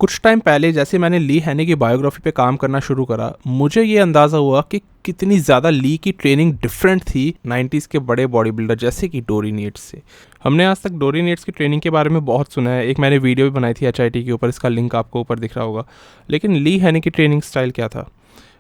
कुछ टाइम पहले जैसे मैंने ली हैने की बायोग्राफी पे काम करना शुरू करा, मुझे ये अंदाज़ा हुआ कि कितनी ज़्यादा ली की ट्रेनिंग डिफरेंट थी 90s के बड़े बॉडी बिल्डर जैसे कि डोरी नेट्स से। हमने आज तक डोरी नेट्स की ट्रेनिंग के बारे में बहुत सुना है, एक मैंने वीडियो भी बनाई थी HIT के ऊपर, इसका लिंक आपको ऊपर दिख रहा होगा। लेकिन ली हैने की ट्रेनिंग स्टाइल क्या था,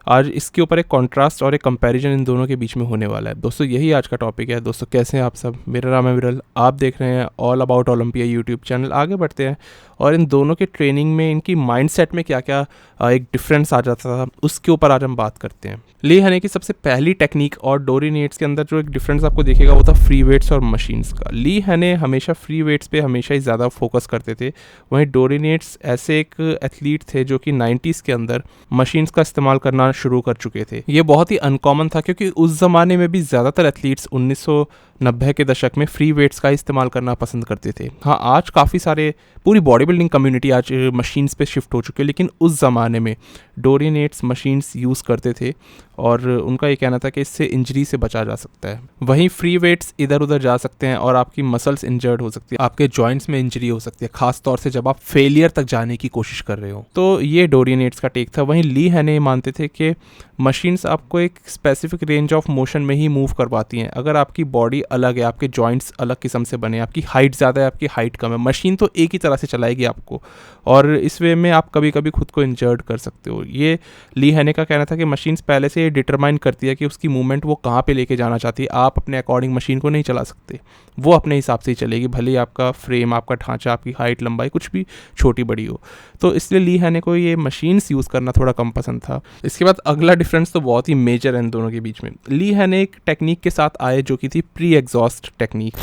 आज इसके ऊपर एक कॉन्ट्रास्ट और एक कंपैरिजन इन दोनों के बीच में होने वाला है। दोस्तों यही आज का टॉपिक है। दोस्तों कैसे हैं आप सब? मेरा नाम है विरल, आप देख रहे हैं all about Olympia YouTube channel. आगे बढ़ते हैं और इन दोनों के ट्रेनिंग में इनकी माइंडसेट में क्या क्या एक डिफरेंस आ जाता था उसके ऊपर आज हम बात करते हैं। ली हैने की सबसे पहली टेक्निक और डोरी नेट्स के अंदर जो एक डिफरेंस आपको दिखेगा वो था फ्री वेट्स और मशीन्स का। ली हैने हमेशा फ्री वेट्स पे हमेशा ही ज़्यादा फोकस करते थे, वहीं डोरी नेट्स ऐसे एक एथलीट थे जो कि 90s के अंदर मशीन्स का इस्तेमाल करना शुरू कर चुके थे। ये बहुत ही अनकॉमन था क्योंकि उस ज़माने में भी ज़्यादातर एथलीट्स 1990 के दशक में फ्री वेट्स का इस्तेमाल करना पसंद करते थे। हाँ, आज काफ़ी सारे पूरी बॉडी बिल्डिंग कम्युनिटी आज मशीन्स पे शिफ्ट हो चुकी है, लेकिन उस ज़माने में डोरी नेट्स मशीन्स यूज़ करते थे और उनका ये कहना था कि इससे इंजरी से बचा जा सकता है। वहीं फ्री वेट्स इधर उधर जा सकते हैं और आपकी मसल्स इंजर्ड हो सकती है, आपके जॉइंट्स में इंजरी हो सकती है, खास तौर से जब आप फेलियर तक जाने की कोशिश कर रहे हो। तो ये डोरी नेट्स का टेक था। वहीं ली हैने मानते थे कि मशीन्स आपको एक स्पेसिफिक रेंज ऑफ मोशन में ही मूव कर पाती हैं। अगर आपकी बॉडी अलग है, आपके जॉइंट्स अलग किस्म से बने, आपकी हाइट ज़्यादा है, आपकी हाइट कम है, मशीन तो एक ही तरह से चलाएगी आपको, और इस वे में आप कभी कभी खुद को इंजर्ड कर सकते हो। ये ली हैने का कहना था कि मशीन्स पहले से डिटरमाइन करती है कि उसकी मूवमेंट वो कहाँ पे लेके जाना चाहती है। आप अपने अकॉर्डिंग मशीन को नहीं चला सकते, वो अपने हिसाब से ही चलेगी, भले ही आपका फ्रेम, आपका ढांचा, आपकी हाइट, लंबाई कुछ भी छोटी बड़ी हो। तो इसलिए ली हैने को ये मशीन्स यूज़ करना थोड़ा कम पसंद था। इसके बाद अगला डिफरेंस तो बहुत ही मेजर है इन दोनों के बीच में। ली हैने एक टेक्निक के साथ आए जो कि थी pre exhaust technique.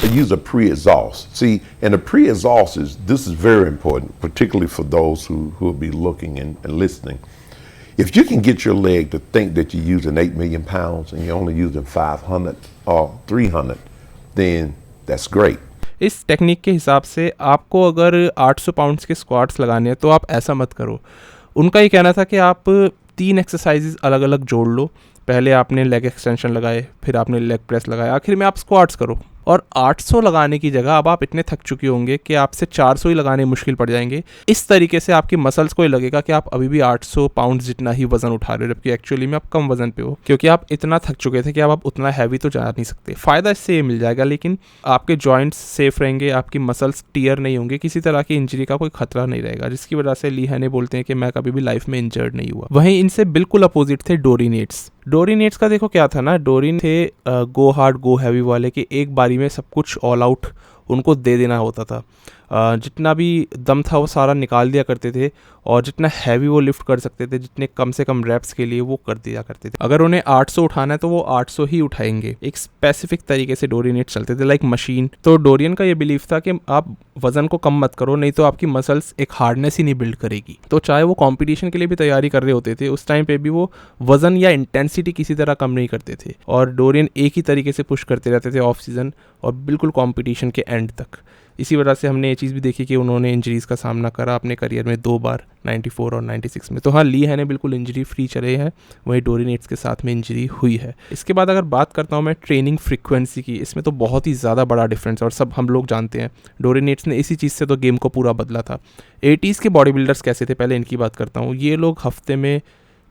They use a pre-exhaust. See, and the pre-exhaust this is very important, particularly for those who will be looking and listening. If you can get your leg to think that you're using 8 million pounds and you're only using 500 or 300, then that's great. इस technique के हिसाब से आपको अगर 800 pounds के squats लगाने हैं तो आप ऐसा मत करो। उनका ये कहना था कि आप 3 एक्सरसाइजेज अलग अलग जोड़ लो। पहले आपने लेग एक्सटेंशन लगाए, फिर आपने लेग प्रेस लगाया, आखिर में आप स्क्वाट्स करो। और 800 लगाने की जगह अब आप इतने थक चुके होंगे कि आपसे 400 ही लगाने मुश्किल पड़ जाएंगे। इस तरीके से आपकी मसल्स को ही लगेगा कि आप अभी भी 800 पाउंड जितना ही वजन उठा रहे हो, जबकि एक्चुअली में आप कम वजन पे हो, क्योंकि आप इतना थक चुके थे कि अब आप उतना हैवी तो जा नहीं सकते। फ़ायदा इससे ये मिल जाएगा, लेकिन आपके जॉइंट्स सेफ रहेंगे, आपकी मसल्स टियर नहीं होंगे, किसी तरह की इंजरी का कोई खतरा नहीं रहेगा, जिसकी वजह से ली हैने बोलते हैं कि मैं कभी भी लाइफ में इंजर्ड नहीं हुआ। वहीं इनसे बिल्कुल अपोजिट थे डोरी नेट्स। डोरी नेट्स का देखो क्या था ना, डोरी थे गो हार्ड गो हैवी वाले कि एक बारी में सब कुछ ऑल आउट उनको दे देना होता था। जितना भी दम था वो सारा निकाल दिया करते थे, और जितना हैवी वो लिफ्ट कर सकते थे, जितने कम से कम रैप्स के लिए वो कर दिया करते थे। अगर उन्हें 800 उठाना है तो वो 800 ही उठाएंगे। एक स्पेसिफिक तरीके से डोरी नेट्स चलते थे, लाइक मशीन। तो डोरियन का ये बिलीफ था कि आप वजन को कम मत करो, नहीं तो आपकी मसल्स एक हार्डनेस ही नहीं बिल्ड करेगी। तो चाहे वो कॉम्पिटिशन के लिए भी तैयारी कर रहे होते थे, उस टाइम पे भी वो वजन या इंटेंसिटी किसी तरह कम नहीं करते थे, और डोरियन एक ही तरीके से पुश करते रहते थे ऑफ सीजन और बिल्कुल कॉम्पिटिशन के एंड तक। इसी वजह से हमने ये चीज़ भी देखी कि उन्होंने इंजरीज़ का सामना करा अपने करियर में 2 बार, 94 और 96 में। तो हाँ, ली हैने बिल्कुल इंजरी फ्री चले हैं, वहीं डोरी नेट्स के साथ में इंजरी हुई है। इसके बाद अगर बात करता हूँ मैं ट्रेनिंग फ्रीक्वेंसी की, इसमें तो बहुत ही ज़्यादा बड़ा डिफरेंस और सब हम लोग जानते हैं। डोरी नेट्स ने इसी चीज़ से तो गेम को पूरा बदला था। 80s के बॉडी बिल्डर्स कैसे थे, पहले इनकी बात करता हूँ। ये लोग हफ्ते में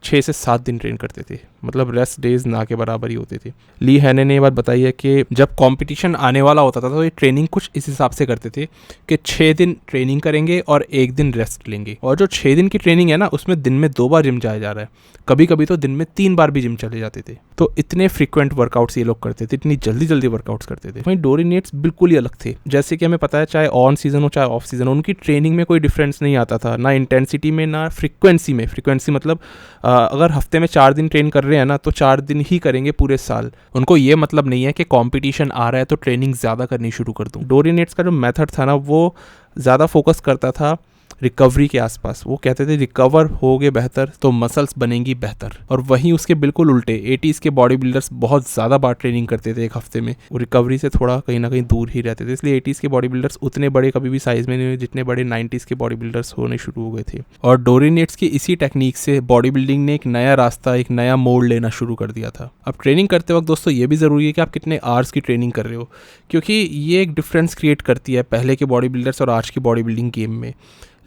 6 से 7 दिन ट्रेन करते थे, मतलब रेस्ट डेज ना के बराबर ही होते थे। ली हैने ने ये बात बताई है कि जब कंपटीशन आने वाला होता था तो ये ट्रेनिंग कुछ इस हिसाब से करते थे कि 6 दिन ट्रेनिंग करेंगे और 1 दिन रेस्ट लेंगे। और जो 6 दिन की ट्रेनिंग है ना, उसमें दिन में 2 बार जिम जाया जा रहा है, कभी कभी तो दिन में 3 बार भी जिम चले जाते थे। तो इतने फ्रीक्वेंट वर्कआउट्स ये लोग करते थे, इतनी जल्दी जल्दी वर्कआउट्स करते थे। वहीं डोरी नेट्स बिल्कुल ही अलग थे। जैसे कि हमें पता है, चाहे ऑन सीजन हो चाहे ऑफ सीजन हो, उनकी ट्रेनिंग में कोई डिफरेंस नहीं आता था, ना इंटेंसिटी में ना फ्रीक्वेंसी में। फ्रीक्वेंसी मतलब अगर हफ्ते में 4 दिन ट्रेन कर रहे हैं ना, तो 4 दिन ही करेंगे पूरे साल। उनको ये मतलब नहीं है कि कंपटीशन आ रहा है तो ट्रेनिंग ज़्यादा करनी शुरू कर दूँ। डोरी नेट्स का जो मेथड था ना, वो ज़्यादा फोकस करता था रिकवरी के आसपास। वो कहते थे रिकवर होगे बेहतर तो मसल्स बनेंगी बेहतर। और वहीं उसके बिल्कुल उल्टे 80s के बॉडी बिल्डर्स बहुत ज़्यादा बार ट्रेनिंग करते थे एक हफ्ते में, वो रिकवरी से थोड़ा कहीं ना कहीं दूर ही रहते थे। इसलिए 80s के बॉडी बिल्डर्स उतने बड़े कभी भी साइज़ में नहीं हुए जितने बड़े 90s के बॉडी बिल्डर्स होने शुरू हो गए थे। और डोरी नेट्स की इसी टेक्निक से बॉडी बिल्डिंग ने एक नया रास्ता, एक नया मोड़ लेना शुरू कर दिया था। अब ट्रेनिंग करते वक्त दोस्तों ये भी ज़रूरी है कि आप कितने आवर्स की ट्रेनिंग कर रहे हो, क्योंकि ये एक डिफरेंस क्रिएट करती है पहले के बॉडी बिल्डर्स और आज की बॉडी बिल्डिंग गेम में।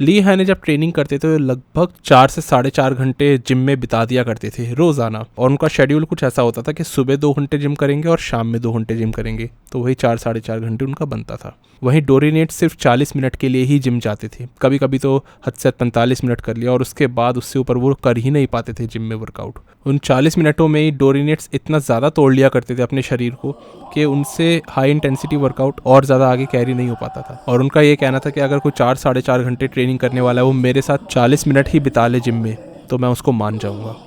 ली हैने जब ट्रेनिंग करते थे तो लगभग 4 से 4.5 घंटे जिम में बिता दिया करते थे रोज़ाना, और उनका शेड्यूल कुछ ऐसा होता था कि सुबह 2 घंटे जिम करेंगे और शाम में 2 घंटे जिम करेंगे, तो वही 4-4.5 घंटे उनका बनता था। वहीं डोरी नेट सिर्फ 40 मिनट के लिए ही जिम जाते थे, कभी कभी तो हद से 45 मिनट कर लिया, और उसके बाद उससे ऊपर वो कर ही नहीं पाते थे जिम में वर्कआउट। उन 40 मिनटों में ही डोरी नेट्स इतना ज़्यादा तोड़ लिया करते थे अपने शरीर को कि उनसे हाई इंटेंसिटी वर्कआउट और ज़्यादा आगे कैरी नहीं हो पाता था। और उनका ये कहना था कि अगर कोई 4-4.5 घंटे ट्रेनिंग करने वाला है, वो मेरे साथ 40 मिनट ही बिता ले जिम में, तो मैं उसको मान जाऊँगा।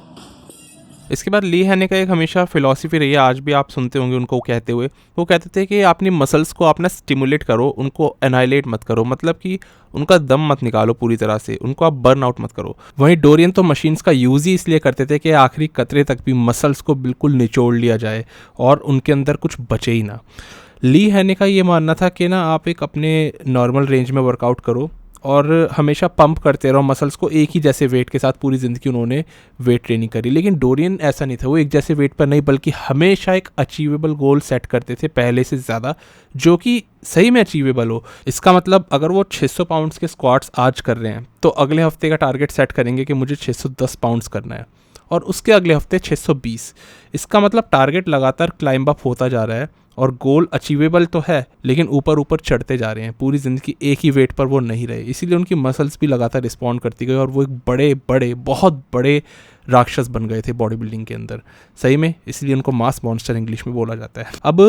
इसके बाद ली हैने का एक हमेशा फिलॉसफी रही है, आज भी आप सुनते होंगे उनको कहते हुए। वो कहते थे कि अपनी मसल्स को अपना स्टिमुलेट करो, उनको एनाइलेट मत करो, मतलब कि उनका दम मत निकालो पूरी तरह से, उनको आप बर्न आउट मत करो। वहीं डोरियन तो मशीन्स का यूज़ ही इसलिए करते थे कि आखिरी कतरे तक भी मसल्स को बिल्कुल निचोड़ लिया जाए और उनके अंदर कुछ बचे ही ना। ली हैने का ये मानना था कि ना आप एक अपने नॉर्मल रेंज में वर्कआउट करो और हमेशा पंप करते रहो मसल्स को, एक ही जैसे वेट के साथ पूरी ज़िंदगी उन्होंने वेट ट्रेनिंग करी। लेकिन डोरियन ऐसा नहीं था, वो एक जैसे वेट पर नहीं बल्कि हमेशा एक अचीवेबल गोल सेट करते थे पहले से ज़्यादा, जो कि सही में अचीवेबल हो। इसका मतलब अगर वो 600 पाउंड्स के स्क्वाट्स आज कर रहे हैं तो अगले हफ्ते का टारगेट सेट करेंगे कि मुझे 610 पाउंड्स करना है, और उसके अगले हफ्ते 620। इसका मतलब टारगेट लगातार क्लाइंब अप होता जा रहा है और गोल अचीवेबल तो है, लेकिन ऊपर ऊपर चढ़ते जा रहे हैं। पूरी ज़िंदगी एक ही वेट पर वो नहीं रहे, इसीलिए उनकी मसल्स भी लगातार रिस्पॉन्ड करती गई और वो एक बड़े बड़े बहुत बड़े राक्षस बन गए थे बॉडी बिल्डिंग के अंदर, सही में। इसलिए उनको मास मॉन्स्टर इंग्लिश में बोला जाता है। अब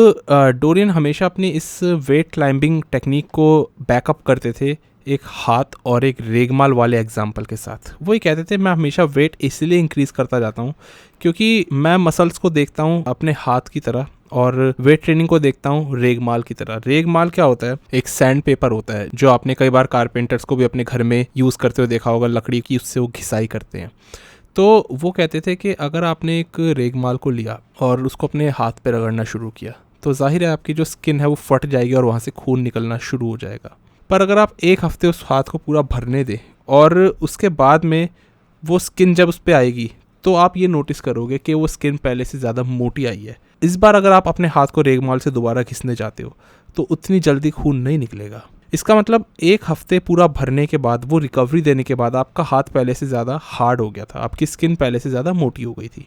डोरियन हमेशा अपनी इस वेट क्लाइंबिंग टेक्निक को बैकअप करते थे एक हाथ और एक रेगमाल वाले एग्जाम्पल के साथ। वो ये कहते थे मैं हमेशा वेट इसलिए इंक्रीज़ करता जाता हूँ क्योंकि मैं मसल्स को देखता हूँ अपने हाथ की तरह और वेट ट्रेनिंग को देखता हूँ रेगमाल की तरह। रेगमाल क्या होता है? एक सैंड पेपर होता है जो आपने कई बार कारपेंटर्स को भी अपने घर में यूज़ करते हुए देखा होगा, लकड़ी की, उससे वो घिसाई करते हैं। तो वो कहते थे कि अगर आपने एक रेगमाल को लिया और उसको अपने हाथ पे रगड़ना शुरू किया तो जाहिर है आपकी जो स्किन है वो फट जाएगी और वहाँ से खून निकलना शुरू हो जाएगा। पर अगर आप एक हफ्ते उस हाथ को पूरा भरने दें और उसके बाद में वो स्किन जब उस पर आएगी तो आप ये नोटिस करोगे कि वो स्किन पहले से ज़्यादा मोटी आई है। इस बार अगर आप अपने हाथ को रेगमाल से दोबारा घिसने जाते हो तो उतनी जल्दी खून नहीं निकलेगा। इसका मतलब एक हफ्ते पूरा भरने के बाद, वो रिकवरी देने के बाद आपका हाथ पहले से ज़्यादा हार्ड हो गया था, आपकी स्किन पहले से ज़्यादा मोटी हो गई थी।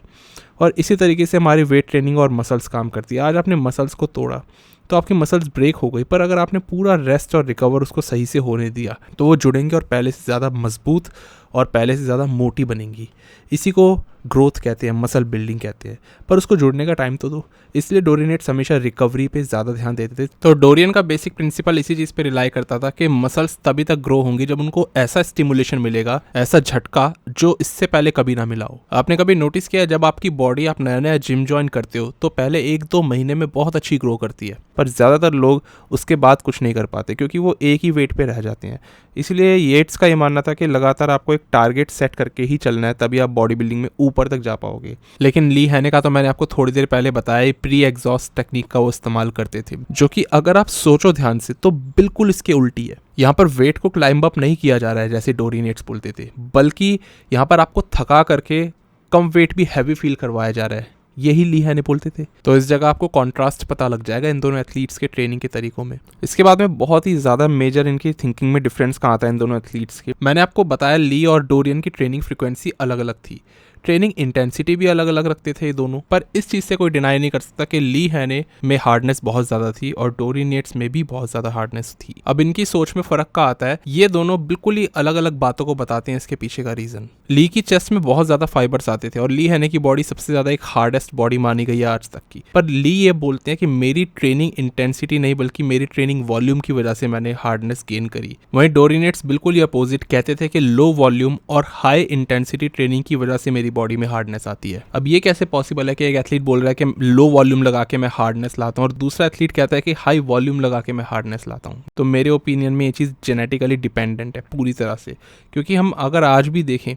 और इसी तरीके से हमारी वेट ट्रेनिंग और मसल्स काम करती है। आज आपने मसल्स को तोड़ा तो आपकी मसल्स ब्रेक हो गई, पर अगर आपने पूरा रेस्ट और रिकवर उसको सही से होने दिया तो वो जुड़ेंगे और पहले से ज़्यादा मजबूत और पहले से ज़्यादा मोटी बनेंगी। इसी को ग्रोथ कहते हैं, मसल बिल्डिंग कहते हैं। पर उसको जुड़ने का टाइम तो दो। इसलिए डोरिनेट्स हमेशा रिकवरी पे ज़्यादा ध्यान देते थे। तो डोरियन का बेसिक प्रिंसिपल इसी चीज़ पे रिलाई करता था कि मसल्स तभी तक ग्रो होंगी जब उनको ऐसा स्टिमुलेशन मिलेगा, ऐसा झटका जो इससे पहले कभी ना मिला हो। आपने कभी नोटिस किया जब आपकी बॉडी, आप नया नया जिम ज्वाइन करते हो तो पहले 1-2 महीने में बहुत अच्छी ग्रो करती है, पर ज़्यादातर लोग उसके बाद कुछ नहीं कर पाते क्योंकि वो एक ही वेट पे रह जाते हैं। इसलिए येट्स का ये मानना था कि लगातार आपको एक टारगेट सेट करके ही चलना है, तभी आप बॉडी बिल्डिंग में ऊपर तक जा पाओगे। लेकिन ली हैने का तो मैंने आपको थोड़ी देर पहले बताया, प्री एग्जॉस्ट टेक्निक का वो इस्तेमाल करते थे, जो कि अगर आप सोचो ध्यान से तो बिल्कुल इसके उल्टी है। यहाँ पर वेट को क्लाइंब अप नहीं किया जा रहा है जैसे डोरिनेट्स बोलते थे, बल्कि यहाँ पर आपको थका करके कम वेट भी हैवी फील करवाया जा रहा है, यही ली हैने बोलते थे। तो इस जगह आपको कॉन्ट्रास्ट पता लग जाएगा इन दोनों एथलीट्स के ट्रेनिंग के तरीकों में। इसके बाद में बहुत ही ज़्यादा मेजर इनकी थिंकिंग में डिफरेंस कहाँ आता है इन दोनों एथलीट्स के। मैंने आपको बताया ली और डोरियन की ट्रेनिंग फ्रिक्वेंसी अलग अलग थी, ट्रेनिंग इंटेंसिटी भी अलग अलग रखते थे ये दोनों। पर इस चीज़ से कोई डिनाई नहीं कर सकता कि ली हैने में हार्डनेस बहुत ज़्यादा थी और डोरिनेट्स में भी बहुत ज़्यादा हार्डनेस थी। अब इनकी सोच में फ़र्क का आता है, ये दोनों बिल्कुल ही अलग अलग बातों को बताते हैं इसके पीछे का रीज़न। ली की चेस्ट में बहुत ज़्यादा फाइबर्स आते थे और ली हैने की बॉडी सबसे ज़्यादा एक हार्डेस्ट बॉडी मानी गई है आज तक की। पर ली ये बोलते हैं कि मेरी ट्रेनिंग इंटेंसिटी नहीं बल्कि मेरी ट्रेनिंग वॉल्यूम की वजह से मैंने हार्डनेस गेन करी। वहीं डोरिनेट्स बिल्कुल ही अपोजिट, कहते थे कि लो वॉल्यूम और हाई इंटेंसिटी ट्रेनिंग की वजह से मेरी बॉडी में हार्डनेस आती है। अब ये कैसे पॉसिबल है कि एक एथलीट बोल रहा है कि लो वॉल्यूम लगा के मैं हार्डनेस लाता हूँ और दूसरा एथलीट कहता है कि हाई वॉल्यूम लगा के मैं हार्डनेस लाता हूँ? तो मेरे ओपिनियन में ये चीज़ जेनेटिकली डिपेंडेंट है पूरी तरह से। क्योंकि हम अगर आज भी देखें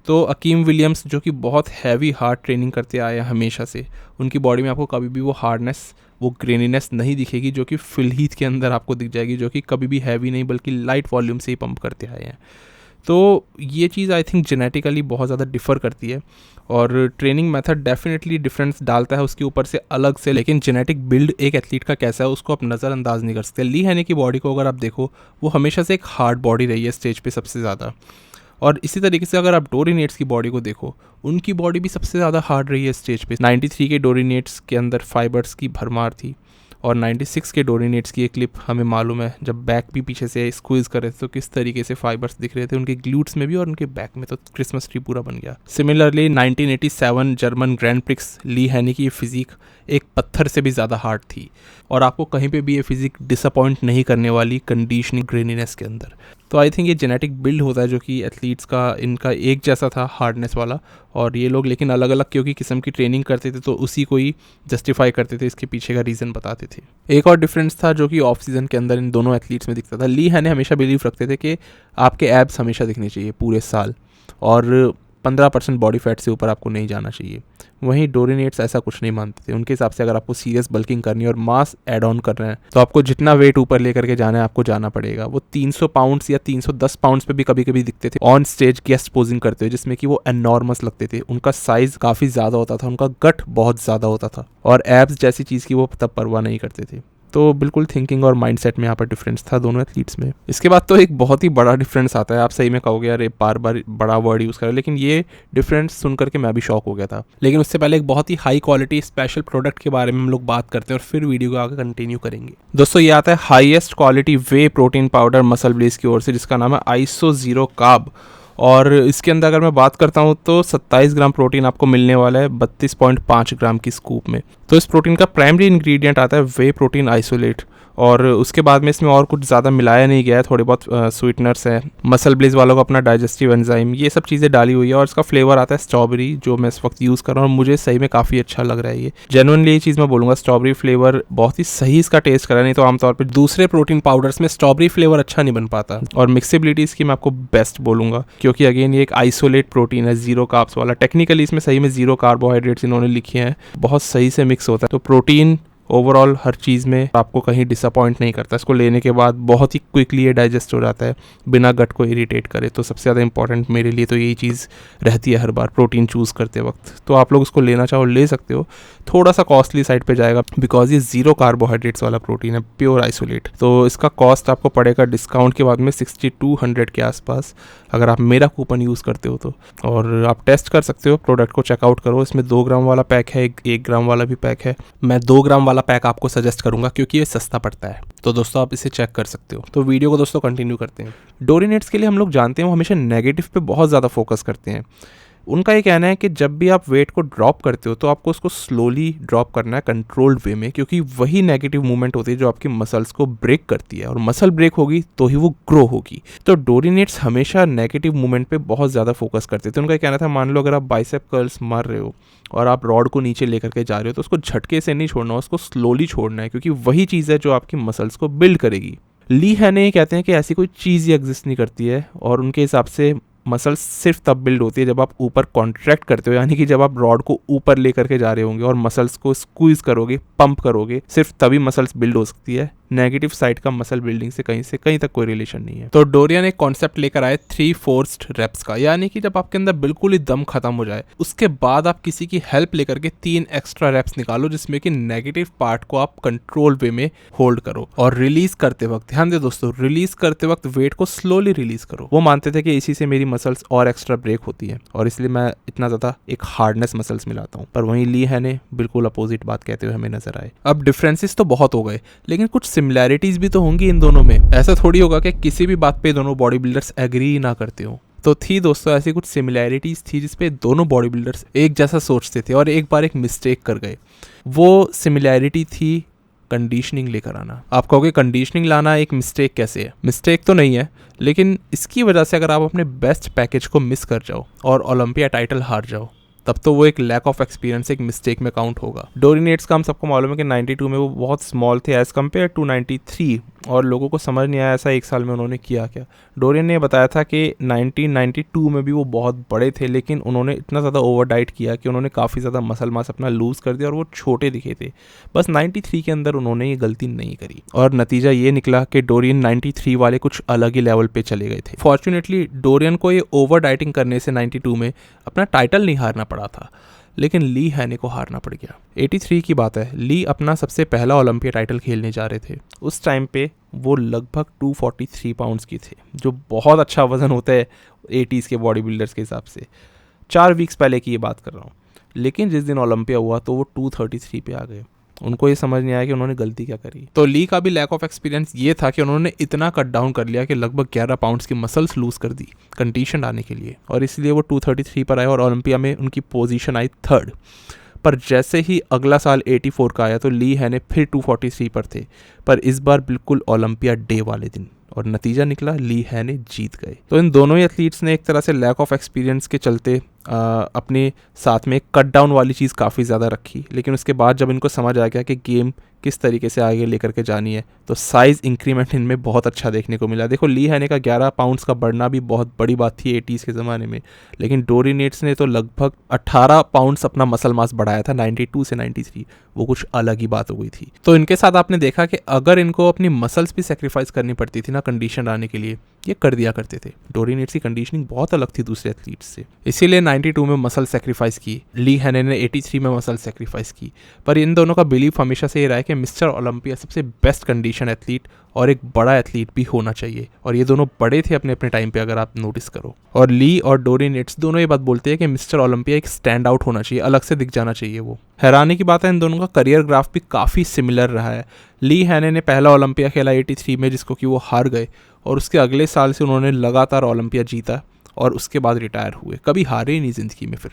तो अकीम विलियम्स जो कि बहुत हैवी हार्ड ट्रेनिंग करते आए हैं हमेशा से, उनकी बॉडी में आपको कभी भी वो हार्डनेस, वो ग्रेनीनेस नहीं दिखेगी जो कि फिल हीथ के अंदर आपको दिख जाएगी, जो कि कभी भी हैवी नहीं बल्कि लाइट वॉल्यूम से ही पंप करते आए हैं। तो ये चीज़ आई थिंक जेनेटिकली बहुत ज़्यादा डिफ़र करती है, और ट्रेनिंग मेथड डेफिनेटली डिफरेंस डालता है उसके ऊपर से अलग से, लेकिन जेनेटिक बिल्ड एक एथलीट का कैसा है उसको आप नज़रअंदाज नहीं कर सकते। ली हैनी की बॉडी को अगर आप देखो, वो हमेशा से एक हार्ड बॉडी रही है स्टेज पे सबसे ज़्यादा, और इसी तरीके से अगर आप डोरी नेट्स की बॉडी को देखो, उनकी बॉडी भी सबसे ज़्यादा हार्ड रही है स्टेज पे। 93 के डोरी नेट्स के अंदर फाइबर्स की भरमार थी, और 96 के डोरी नेट्स की एक क्लिप हमें मालूम है जब बैक भी पीछे से स्क्वीज़ कर रहे थे तो किस तरीके से फाइबर्स दिख रहे थे उनके ग्लूट्स में भी और उनके बैक में, तो क्रिसमस ट्री पूरा बन गया। सिमिलरली 1987 जर्मन ग्रैंड प्रिक्स ली हैनी की फिजिक एक पत्थर से भी ज़्यादा हार्ड थी, और आपको कहीं पे भी ये फिजिक डिसअपॉइंट नहीं करने वाली कंडीशनिंग ग्रेनीनेस के अंदर। तो आई थिंक ये जेनेटिक बिल्ड होता है जो कि एथलीट्स का इनका एक जैसा था हार्डनेस वाला, और ये लोग लेकिन अलग अलग क्योंकि किस्म की ट्रेनिंग करते थे तो उसी को ही जस्टिफाई करते थे, इसके पीछे का रीज़न बताते थे। एक और डिफरेंस था जो कि ऑफ सीजन के अंदर इन दोनों एथलीट्स में दिखता था। ली हैने हमेशा बिलीव रखते थे कि आपके एब्स हमेशा दिखने चाहिए पूरे साल, और 15% बॉडी फैट से ऊपर आपको नहीं जाना चाहिए। वहीं डोरी नेट्स ऐसा कुछ नहीं मानते थे। उनके हिसाब से अगर आपको सीरियस बल्किंग करनी है और मास ऐड ऑन कर रहे हैं तो आपको जितना वेट ऊपर लेकर के जाना है आपको जाना पड़ेगा। वो 300 पाउंड्स या 310 पाउंड्स पे भी कभी कभी दिखते थे ऑन स्टेज गेस्ट पोजिंग करते हुए, जिसमें कि वो एनॉर्मस लगते थे। उनका साइज काफ़ी ज़्यादा होता था, उनका गट बहुत ज़्यादा होता था, और एब्स जैसी चीज़ की वो तब परवाह नहीं करते थे। तो बिल्कुल थिंकिंग और माइंडसेट में यहाँ पर डिफरेंस था दोनों एथलीट्स में। इसके बाद तो एक बहुत ही बड़ा डिफरेंस आता है। आप सही में कहोगे यार बार बार बड़ा वर्ड यूज़ करें, लेकिन ये डिफरेंस सुन करके मैं भी शॉक हो गया था। लेकिन उससे पहले एक बहुत ही हाई क्वालिटी स्पेशल प्रोडक्ट के बारे में हम लोग बात करते हैं और फिर वीडियो को आगे कंटिन्यू करेंगे। दोस्तों, ये आता है हाईएस्ट क्वालिटी वे प्रोटीन पाउडर मसल ब्लेज की ओर से, जिसका नाम है आइसो जीरो कार्ब। और इसके अंदर अगर मैं बात करता हूँ तो 27 ग्राम प्रोटीन आपको मिलने वाला है 32.5 ग्राम की स्कूप में। तो इस प्रोटीन का प्राइमरी इंग्रेडिएंट आता है वे प्रोटीन आइसोलेट, और उसके बाद में इसमें और कुछ ज़्यादा मिलाया नहीं गया है। थोड़े बहुत स्वीटनर्स हैं, मसल ब्लेज वालों को अपना डाइजेस्टिव एंजाइम, ये सब चीज़ें डाली हुई है। और इसका फ्लेवर आता है स्ट्रॉबेरी, जो मैं इस वक्त यूज़ कर रहा हूँ और मुझे सही में काफ़ी अच्छा लग रहा है। ये जेन्युइनली ये चीज़ मैं बोलूँगा, स्ट्रॉबेरी फ्लेवर बहुत ही सही इसका टेस्ट करा। नहीं तो आमतौर पर दूसरे प्रोटीन पाउडर्स में स्ट्रॉबेरी फ्लेवर अच्छा नहीं बन पाता। और मिक्सिबिलिटी इसकी मैं आपको बेस्ट बोलूँगा, क्योंकि अगेन ये एक आइसोलेट प्रोटीन है, जीरो कार्ब्स वाला। टेक्निकली इसमें सही में जीरो कार्बोहाइड्रेट्स इन्होंने लिखे हैं, बहुत सही से मिक्स होता है। तो प्रोटीन ओवरऑल हर चीज़ में आपको कहीं डिसअपॉइंट नहीं करता। इसको लेने के बाद बहुत ही क्विकली ये डाइजेस्ट हो जाता है बिना गट को इरिटेट करे। तो सबसे ज़्यादा इंपॉर्टेंट मेरे लिए तो यही चीज़ रहती है हर बार प्रोटीन चूज़ करते वक्त। तो आप लोग इसको लेना चाहो ले सकते हो, थोड़ा सा कॉस्टली साइड पे जाएगा बिकॉज ये जीरो कार्बोहाइड्रेट्स वाला प्रोटीन है, प्योर आइसोलेट। तो इसका कॉस्ट आपको पड़ेगा डिस्काउंट के बाद में 6200 के आसपास, अगर आप मेरा कूपन यूज़ करते हो तो। और आप टेस्ट कर सकते हो, प्रोडक्ट को चेकआउट करो। इसमें 2 ग्राम वाला पैक है, 1 ग्राम वाला भी पैक है। मैं 2 ग्राम वाला पैक आपको सजेस्ट करूंगा क्योंकि ये सस्ता पड़ता है। तो दोस्तों आप इसे चेक कर सकते हो। तो वीडियो को दोस्तों कंटिन्यू करते हैं। डोरी नेट्स के लिए हम लोग जानते हैं वो हमेशा नेगेटिव पे बहुत ज़्यादा फोकस करते हैं। उनका ये कहना है कि जब भी आप वेट को ड्रॉप करते हो तो आपको उसको स्लोली ड्रॉप करना है कंट्रोल्ड वे में, क्योंकि वही नेगेटिव मूवमेंट होती है जो आपकी मसल्स को ब्रेक करती है, और मसल ब्रेक होगी तो ही वो ग्रो होगी। तो डोरी नेट्स हमेशा नेगेटिव मूवमेंट पे बहुत ज़्यादा फोकस करते थे। उनका कहना था, मान लो अगर आप बाइसेप कर्ल्स मार रहे हो और आप रॉड को नीचे लेकर के जा रहे हो तो उसको झटके से नहीं छोड़ना, उसको स्लोली छोड़ना है, क्योंकि वही चीज़ है जो आपकी मसल्स को बिल्ड करेगी। ली हैने ये कहते हैं कि ऐसी कोई चीज़ ही एग्जिस्ट नहीं करती है, और उनके हिसाब से मसल्स सिर्फ तब बिल्ड होती है जब आप ऊपर कॉन्ट्रैक्ट करते हो, यानी कि जब आप रॉड को ऊपर लेकर के जा रहे होंगे और मसल्स को स्क्वीज करोगे, पंप करोगे, सिर्फ तभी मसल्स बिल्ड हो सकती है। नेगेटिव साइड का मसल बिल्डिंग से कहीं तक कोई रिलेशन नहीं है। तो डोरियन एक कॉन्सेप्ट लेकर आए 3 फोर्स्ड रेप्स का, यानी कि जब आपके अंदर बिल्कुल ही दम खत्म हो जाए उसके बाद आप किसी की हेल्प लेकर के 3 एक्स्ट्रा रेप्स निकालो, जिसमें कि नेगेटिव पार्ट को आप कंट्रोल वे में होल्ड करो। और रिलीज करते वक्त, ध्यान दे दोस्तों, रिलीज करते वक्त वेट को स्लोली रिलीज करो। वो मानते थे कि इसी से मेरी मसल्स और एक्स्ट्रा ब्रेक होती है और इसलिए मैं इतना ज्यादा एक हार्डनेस मसल्स मिलाता हूँ। पर वहीं ली हैने बिल्कुल अपोजिट बात कहते हुए हमें नजर आए। अब डिफरेंसेस तो बहुत हो गए, लेकिन कुछ सिमिलैरिटीज भी तो होंगी इन दोनों में। ऐसा थोड़ी होगा कि किसी भी बात पे दोनों बॉडी बिल्डर्स एग्री ना करते हो। तो थी दोस्तों ऐसी कुछ सिमिलैरिटीज थी जिसपे दोनों बॉडी बिल्डर्स एक जैसा सोचते थे और एक बार एक मिस्टेक कर गए। वो सिमिलैरिटी थी कंडीशनिंग लेकर आना। आप कहोगे कंडीशनिंग लाना एक मिस्टेक कैसे है? मिस्टेक तो नहीं है, लेकिन इसकी वजह से अगर आप अपने बेस्ट पैकेज को मिस कर जाओ और ओलंपिया टाइटल हार जाओ तब तो वो एक लैक ऑफ एक्सपीरियंस, एक मिस्टेक में काउंट होगा। डोरियन येट्स का हम सबको मालूम है कि 92 में वो बहुत स्मॉल थे एज़ कम्पेयर टू 93, और लोगों को समझ नहीं आया ऐसा एक साल में उन्होंने किया क्या। डोरियन ने बताया था कि 1992 में भी वो बहुत बड़े थे, लेकिन उन्होंने इतना ज़्यादा ओवर डाइट किया कि उन्होंने काफ़ी ज़्यादा मसल मास अपना लूज़ कर दिया और वो छोटे दिखे थे। बस 93 के अंदर उन्होंने ये गलती नहीं करी, और नतीजा ये निकला कि डोरियन 93 वाले कुछ अलग ही लेवल पे चले गए थे। फॉर्चुनेटली डोरियन को ये ओवर डाइटिंग करने से 92 में अपना टाइटल नहीं हारना पड़ा था, लेकिन ली हैने को हारना पड़ गया। 83 की बात है, ली अपना सबसे पहला ओलंपिया टाइटल खेलने जा रहे थे। उस टाइम पे वो लगभग 243 पाउंड्स की थे, जो बहुत अच्छा वज़न होता है 80s के बॉडी बिल्डर्स के हिसाब से। 4 वीक्स पहले की ये बात कर रहा हूँ। लेकिन जिस दिन ओलंपिया हुआ तो वो 233 पे आ गए। उनको ये समझ नहीं आया कि उन्होंने गलती क्या करी। तो ली का भी लैक ऑफ एक्सपीरियंस ये था कि उन्होंने इतना कट डाउन कर लिया कि लगभग 11 पाउंड्स की मसल्स लूज कर दी कंडीशन आने के लिए, और इसलिए वो 233 पर आए और ओलंपिया में उनकी पोजीशन आई 3rd। पर जैसे ही अगला साल 84 का आया तो ली हैने फिर 243 पर थे, पर इस बार बिल्कुल ओलंपिया डे वाले दिन, और नतीजा निकला ली हैने जीत गए। तो इन दोनों ही एथलीट्स ने एक तरह से लैक ऑफ एक्सपीरियंस के चलते अपने साथ में कट डाउन वाली चीज़ काफ़ी ज़्यादा रखी, लेकिन उसके बाद जब इनको समझ आ गया कि गेम किस तरीके से आगे लेकर के जानी है, तो साइज़ इंक्रीमेंट इनमें बहुत अच्छा देखने को मिला। देखो, ली हैने का 11 पाउंड्स का बढ़ना भी बहुत बड़ी बात थी 80s के ज़माने में, लेकिन डोरियन येट्स ने तो लगभग 18 पाउंड्स अपना मसल मास बढ़ाया था 92 से 93। वो कुछ अलग ही बात हो गई थी। तो इनके साथ आपने देखा कि अगर इनको अपनी मसल्स भी सेक्रीफाइस करनी पड़ती थी ना कंडीशन आने के लिए, ये कर दिया करते थे। डोरियन येट्स की कंडीशनिंग बहुत अलग थी दूसरे एथलीट्स से, इसीलिए 92 में मसल सेक्रीफाइस की, ली हैने ने 83 में मसल सेक्रीफाइस की। पर इन दोनों का बिलीफ हमेशा से ये रहा है कि मिस्टर ओलंपिया सबसे बेस्ट कंडीशन एथलीट और एक बड़ा एथलीट भी होना चाहिए, और ये दोनों बड़े थे अपने अपने टाइम पे अगर आप नोटिस करो। और ली और डोरियन येट्स दोनों ये बात बोलते हैं कि मिस्टर ओलंपिया एक स्टैंड आउट होना चाहिए, अलग से दिख जाना चाहिए वो। हैरानी की बात है, इन दोनों का करियर ग्राफ भी काफ़ी सिमिलर रहा है। ली हैने ने पहला ओलंपिया खेला 83 में, जिसको कि वो हार गए, और उसके अगले साल से उन्होंने लगातार ओलंपिया जीता और उसके बाद रिटायर हुए, कभी हारे ही नहीं ज़िंदगी में। फिर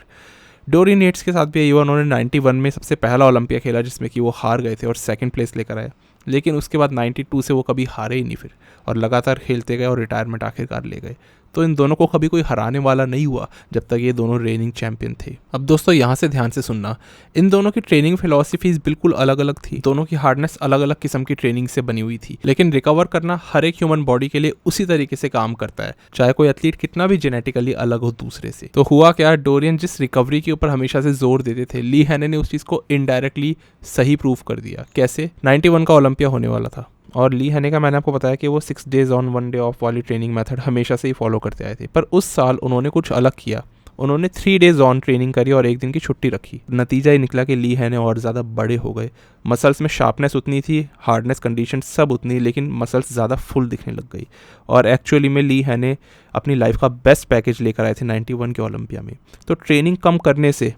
डोरियन येट्स के साथ भी यही हुआ, उन्होंने 91 में सबसे पहला ओलंपिया खेला जिसमें कि वो हार गए थे और 2nd प्लेस लेकर आए, लेकिन उसके बाद 92 से वो कभी हारे ही नहीं फिर, और लगातार खेलते गए और रिटायरमेंट आखिरकार ले गए। तो इन दोनों को कभी कोई हराने वाला नहीं हुआ जब तक ये दोनों रेनिंग चैंपियन थे। अब दोस्तों यहाँ से ध्यान से सुनना, इन दोनों की ट्रेनिंग फिलॉसफीज बिल्कुल अलग अलग थी। दोनों की हार्डनेस अलग अलग किस्म की ट्रेनिंग से बनी हुई थी, लेकिन रिकवर करना हर एक ह्यूमन बॉडी के लिए उसी तरीके से काम करता है, चाहे कोई एथलीट कितना भी जेनेटिकली अलग हो दूसरे से। तो हुआ क्या, डोरियन जिस रिकवरी के ऊपर हमेशा से जोर देते थे, ली हैने ने उस चीज़ को इनडायरेक्टली सही प्रूव कर दिया। कैसे? 91 का ओलंपिया होने वाला था, और ली हैने का मैंने आपको बताया कि वो 6 days on 1 day ऑफ वाली ट्रेनिंग मेथड हमेशा से ही फॉलो करते आए थे। पर उस साल उन्होंने कुछ अलग किया, उन्होंने 3 days ऑन ट्रेनिंग करी और 1 दिन की छुट्टी रखी। नतीजा ये निकला कि ली हैने और ज़्यादा बड़े हो गए, मसल्स में शार्पनेस उतनी थी, हार्डनेस कंडीशन सब उतनी, लेकिन मसल्स ज़्यादा फुल दिखने लग गई, और एक्चुअली में ली हैने अपनी लाइफ का बेस्ट पैकेज लेकर आए थे 91 के ओलंपिया में। तो ट्रेनिंग कम करने से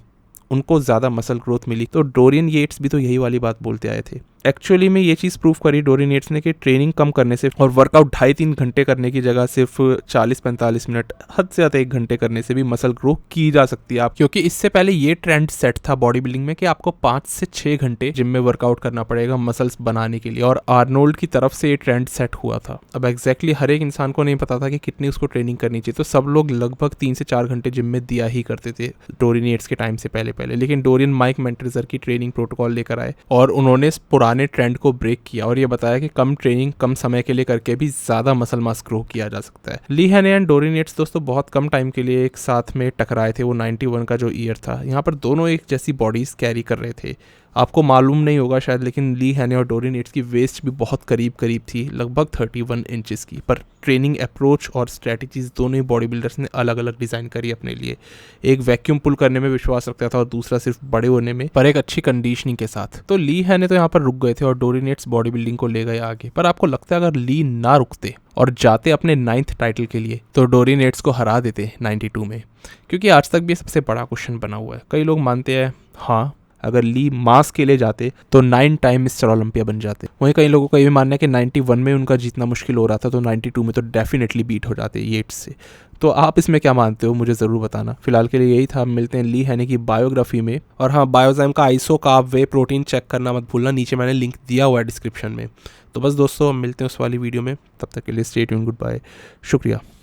उनको ज़्यादा मसल ग्रोथ मिली। तो डोरियन येट्स भी तो यही वाली बात बोलते आए थे। एक्चुअली में ये चीज़ प्रूव करी डोरियन येट्स ने कि ट्रेनिंग कम करने से और वर्कआउट 2.5-3 घंटे करने की जगह सिर्फ 40-45 मिनट, हद से ज़्यादा 1 घंटे करने से भी मसल ग्रो की जा सकती है। आप क्योंकि इससे पहले ये ट्रेंड सेट था बॉडी बिल्डिंग में कि आपको 5 से 6 घंटे जिम में वर्कआउट करना पड़ेगा मसल्स बनाने के लिए, और आर्नोल्ड की तरफ से ये ट्रेंड सेट हुआ था। अब एग्जैक्टली हर एक इंसान को नहीं पता था कि कितनी उसको ट्रेनिंग करनी चाहिए, तो सब लोग लगभग 3 से 4 घंटे जिम में दिया ही करते थे डोरियन येट्स के टाइम से पहले। लेकिन डोरियन माइक मेंटरजर की ट्रेनिंग प्रोटोकॉल लेकर आए और उन्होंने इस पुराने ट्रेंड को ब्रेक किया, और ये बताया कि कम ट्रेनिंग कम समय के लिए करके भी ज़्यादा मसल मास ग्रो किया जा सकता है। ली हैने एंड डोरियन येट्स दोस्तों बहुत कम टाइम के लिए एक साथ में टकराए थे। वो 91 का जो ईयर था, यहाँ पर दोनों एक जैसी बॉडीज कैरी कर रहे थे। आपको मालूम नहीं होगा शायद, लेकिन ली हैने और डोरियन येट्स की वेस्ट भी बहुत करीब करीब थी, लगभग 31 इंचेस की। पर ट्रेनिंग अप्रोच और स्ट्रैटेजीज दोनों ही बॉडी बिल्डर्स ने अलग अलग डिज़ाइन करी अपने लिए। एक वैक्यूम पुल करने में विश्वास रखता था और दूसरा सिर्फ बड़े होने में, पर एक अच्छी कंडीशनिंग के साथ। तो ली हैने तो यहाँ पर रुक गए थे और डोरियन येट्स बॉडी बिल्डिंग को ले गए आगे। पर आपको लगता है अगर ली ना रुकते और जाते अपने 9th टाइटल के लिए, तो डोरियन येट्स को हरा देते 92 में? क्योंकि आज तक भी सबसे बड़ा क्वेश्चन बना हुआ है। कई लोग मानते हैं हाँ, अगर ली मास के लिए जाते तो 9 टाइम मिस्टर ओलंपिया बन जाते। वहीं कई लोगों का ये मानना है कि 91 में उनका जीतना मुश्किल हो रहा था, तो 92 में तो डेफिनेटली बीट हो जाते येट्स से। तो आप इसमें क्या मानते हो, मुझे ज़रूर बताना। फिलहाल के लिए यही था, मिलते हैं ली हैने की बायोग्राफी में। और हाँ, बायोजाइम का आइसो कार्ब वे प्रोटीन चेक करना मत भूलना, नीचे मैंने लिंक दिया हुआ है डिस्क्रिप्शन में। तो बस दोस्तों, हम मिलते हैं उस वाली वीडियो में, तब तक के लिए स्टे ट्यून्ड, गुड बाय, शुक्रिया।